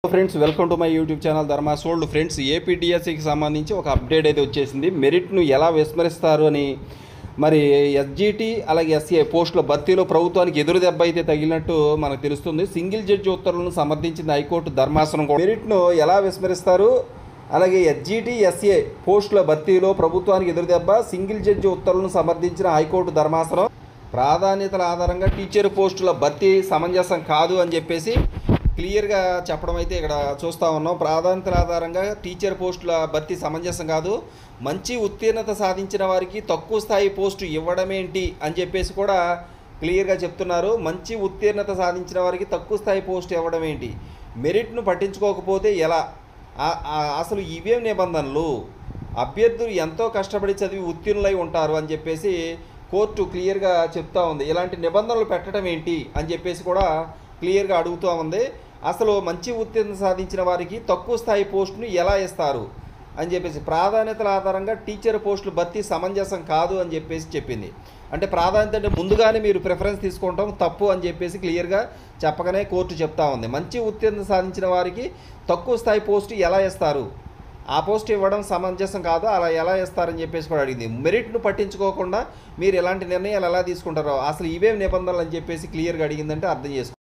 Friends welcome to my YouTube channel Dharma సోల్డ్. Friends ఏపీడిఎస్సికి సంబంధించి ఒక అప్డేట్ అయితే వచ్చేసింది. మెరిట్ను ఎలా విస్మరిస్తారు అని మరి ఎస్జిటి అలాగే ఎస్ఏ పోస్టుల భర్తీలో ప్రభుత్వానికి ఎదురు దెబ్బ అయితే తగిలినట్టు మనకు తెలుస్తుంది. సింగిల్ జడ్జి ఉత్తర్వులను సమర్థించింది హైకోర్టు ధర్మాసనం. మెరిట్ను ఎలా విస్మరిస్తారు, అలాగే ఎస్జిటి ఎస్ఏ పోస్టుల భర్తీలో ప్రభుత్వానికి ఎదురు దెబ్బ, సింగిల్ జడ్జి ఉత్తర్వులను సమర్థించిన హైకోర్టు ధర్మాసనం. ప్రాధాన్యతల ఆధారంగా టీచర్ పోస్టుల భర్తీ సమంజసం కాదు అని చెప్పేసి క్లియర్గా చెప్పడం అయితే ఇక్కడ చూస్తూ ఉన్నాం. ప్రాధాన్యతల ఆధారంగా టీచర్ పోస్టుల భర్తీ సమంజసం కాదు, మంచి ఉత్తీర్ణత సాధించిన వారికి తక్కువ స్థాయి పోస్టు ఇవ్వడమేంటి అని చెప్పేసి కూడా క్లియర్గా చెప్తున్నారు. మంచి ఉత్తీర్ణత సాధించిన వారికి తక్కువ స్థాయి పోస్టు ఇవ్వడం ఏంటి, మెరిట్ను పట్టించుకోకపోతే ఎలా, అసలు ఇవేం నిబంధనలు, అభ్యర్థులు ఎంతో కష్టపడి చదివి ఉత్తీర్ణులై ఉంటారు అని చెప్పేసి కోర్టు క్లియర్గా చెప్తా ఉంది. ఇలాంటి నిబంధనలు పెట్టడం ఏంటి అని చెప్పేసి కూడా క్లియర్గా అడుగుతూ ఉంది. అసలు మంచి ఉత్తీర్ణత సాధించిన వారికి తక్కువ స్థాయి పోస్టును ఎలా ఇస్తారు అని చెప్పేసి ప్రాధాన్యతల ఆధారంగా టీచర్ పోస్టులు భర్తీ సమంజసం కాదు అని చెప్పేసి చెప్పింది. అంటే ప్రాధాన్యత అంటే ముందుగానే మీరు ప్రిఫరెన్స్ తీసుకుంటాం తప్పు అని చెప్పేసి క్లియర్గా చెప్పగానే కోర్టు చెప్తా ఉంది. మంచి ఉత్తీర్ణత సాధించిన వారికి తక్కువ స్థాయి పోస్టు ఎలా ఇస్తారు, ఆ పోస్ట్ ఇవ్వడం సమంజసం కాదు, అలా ఎలా ఇస్తారని చెప్పేసి కూడా అడిగింది. మెరిట్ను పట్టించుకోకుండా మీరు ఎలాంటి నిర్ణయాలు ఎలా తీసుకుంటారో, అసలు ఇవేం నిబంధనలు అని చెప్పేసి క్లియర్గా అడిగిందంటే అర్థం చేసుకోండి.